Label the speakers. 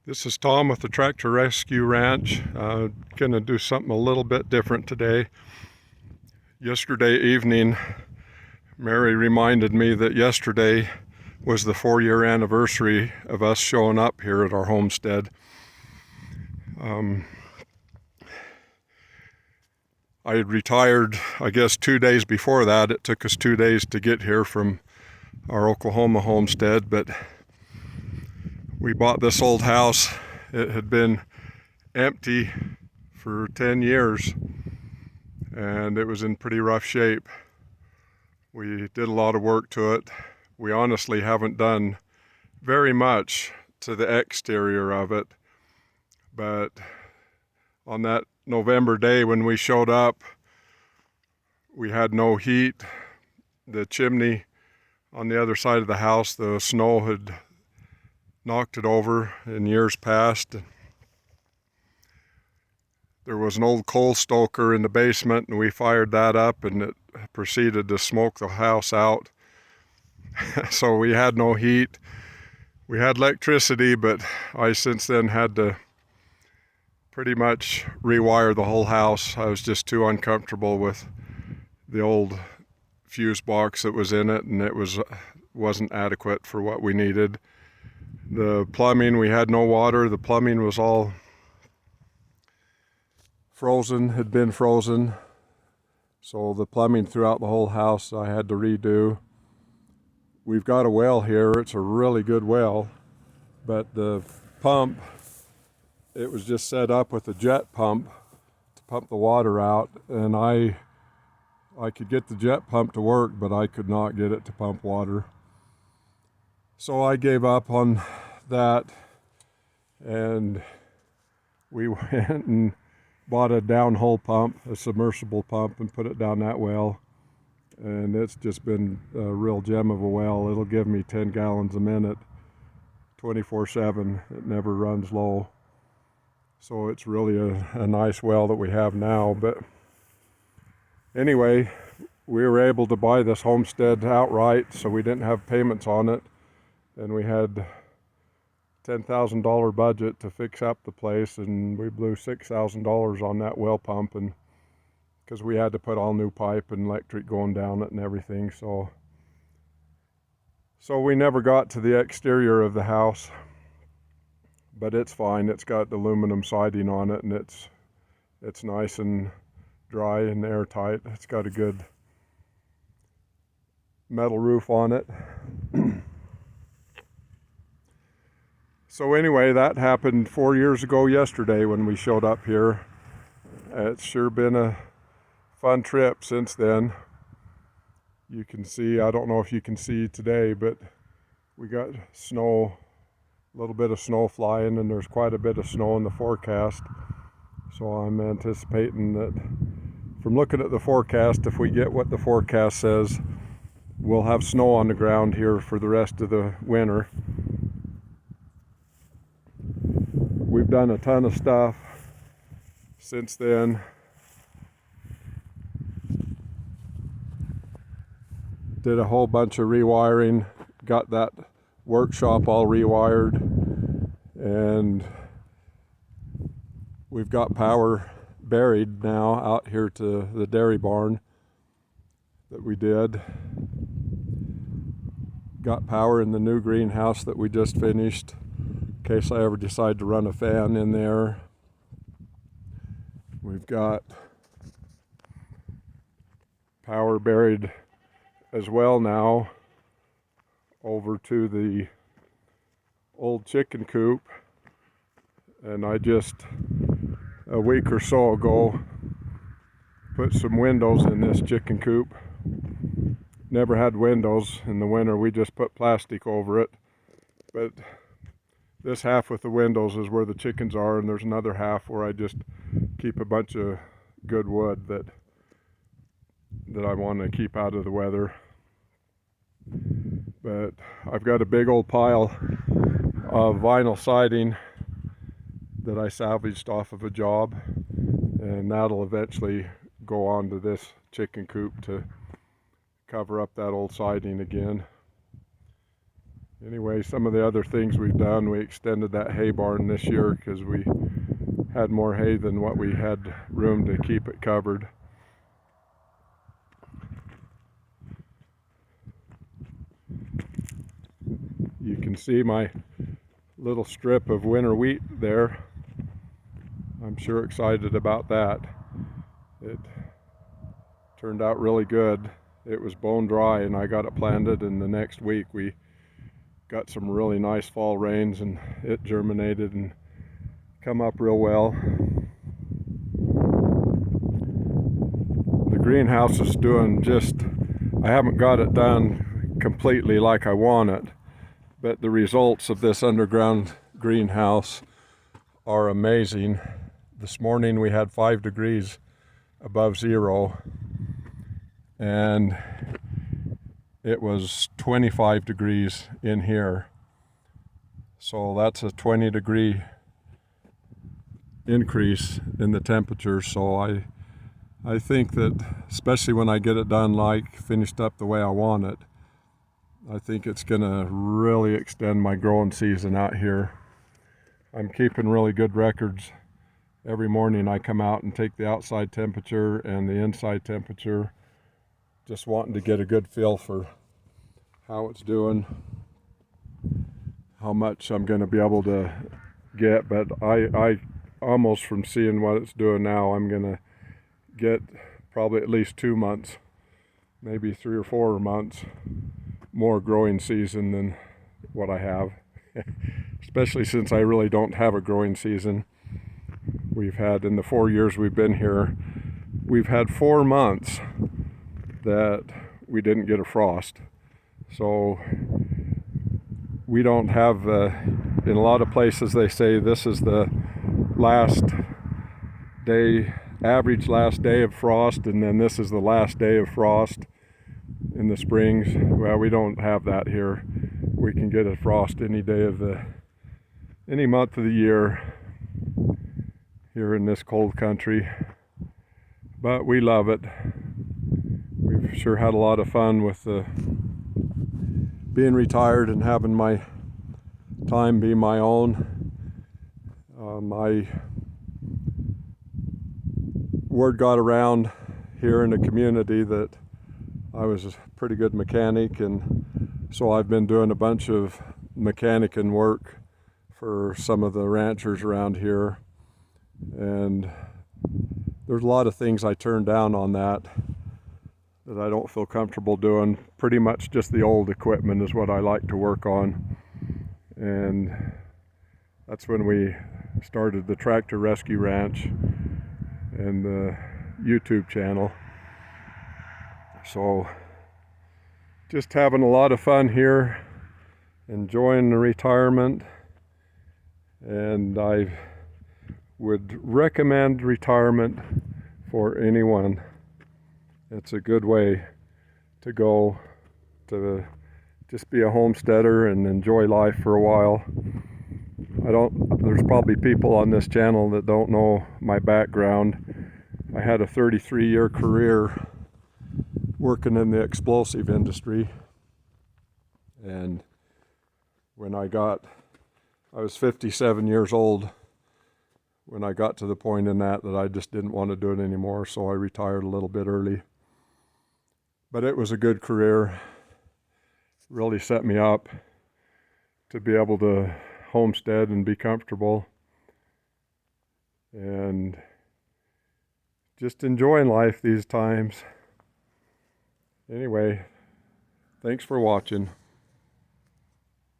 Speaker 1: This is Tom with the Tractor Rescue Ranch. Gonna do something a little bit different today. Yesterday evening, Mary reminded me that yesterday was the 4-year anniversary of us showing up here at our homestead. I had retired, I guess, 2 days before that. It took us 2 days to get here from our Oklahoma homestead, but we bought this old house. It had been empty for 10 years and it was in pretty rough shape. We did a lot of work to it. We honestly haven't done very much to the exterior of it, but on that November day when we showed up, we had no heat. The chimney on the other side of the house, the snow had knocked it over in years past. There was an old coal stoker in the basement and we fired that up and it proceeded to smoke the house out. So we had no heat. We had electricity, but I since then had to pretty much rewire the whole house. I was just too uncomfortable with the old fuse box that was in it, and it wasn't adequate for what we needed. The plumbing, we had no water. The plumbing was all frozen, had been frozen. So the plumbing throughout the whole house I had to redo. We've got a well here. It's a really good well, but the pump, it was just set up with a jet pump to pump the water out, and I could get the jet pump to work, but I could not get it to pump water. So I gave up on that, and we went and bought a downhole pump, a submersible pump, and put it down that well. And it's just been a real gem of a well. It'll give me 10 gallons a minute, 24/7. It never runs low. So it's really a nice well that we have now. But anyway, we were able to buy this homestead outright, so we didn't have payments on it. And we had $10,000 budget to fix up the place, and we blew $6,000 on that well pump, and because we had to put all new pipe and electric going down it and everything. So we never got to the exterior of the house, but it's fine. It's got aluminum siding on it, and it's nice and dry and airtight. It's got a good metal roof on it. So anyway, that happened 4 years ago yesterday when we showed up here. It's sure been a fun trip since then. You can see, I don't know if you can see today, but we got snow, a little bit of snow flying, and there's quite a bit of snow in the forecast. So I'm anticipating that from looking at the forecast, if we get what the forecast says, we'll have snow on the ground here for the rest of the winter. We've done a ton of stuff since then. Did a whole bunch of rewiring, got that workshop all rewired, and we've got power buried now out here to the dairy barn that we did. Got power in the new greenhouse that we just finished, in case I ever decide to run a fan in there. We've got power buried as well now over to the old chicken coop, and I just a week or so ago put some windows in this chicken coop. Never had windows in the winter. We just put plastic over it, but this half with the windows is where the chickens are, and there's another half where I just keep a bunch of good wood that I want to keep out of the weather. But I've got a big old pile of vinyl siding that I salvaged off of a job, and that'll eventually go on to this chicken coop to cover up that old siding again. Anyway, some of the other things we've done, we extended that hay barn this year because we had more hay than what we had room to keep it covered. You can see my little strip of winter wheat there. I'm sure excited about that. It turned out really good. It was bone dry and I got it planted, and the next week we got some really nice fall rains and it germinated and come up real well. The greenhouse is doing I haven't got it done completely like I want it, but the results of this underground greenhouse are amazing. This morning we had 5 degrees above zero, and it was 25 degrees in here. So that's a 20-degree increase in the temperature. So I think that, especially when I get it done, like finished up the way I want it, I think it's gonna really extend my growing season out here. I'm keeping really good records. Every morning I come out and take the outside temperature and the inside temperature, just wanting to get a good feel for how it's doing, how much I'm going to be able to get. But I almost, from seeing what it's doing now, I'm going to get probably at least 2 months, maybe 3 or 4 months more growing season than what I have. Especially since I really don't have a growing season. We've had, in the 4 years we've been here, we've had 4 months that we didn't get a frost. So we don't have, in a lot of places they say this is the last day, average last day of frost, and then this is the last day of frost in the springs. Well, we don't have that here. We can get a frost any day of any month of the year here in this cold country. But we love it. We've sure had a lot of fun with being retired and having my time be my own. My word got around here in the community that I was a pretty good mechanic, and so I've been doing a bunch of mechanicing work for some of the ranchers around here, and there's a lot of things I turned down on that I don't feel comfortable doing. Pretty much just the old equipment is what I like to work on, and that's when we started the Tractor Rescue Ranch and the YouTube channel. So just having a lot of fun here, enjoying the retirement, and I would recommend retirement for anyone. It's a good way to go, to just be a homesteader and enjoy life for a while. There's probably people on this channel that don't know my background. I had a 33-year career working in the explosive industry, and when I was 57 years old when I got to the point in that I just didn't want to do it anymore, so I retired a little bit early. But it was a good career. Really set me up to be able to homestead and be comfortable and just enjoying life these times. Anyway, thanks for watching.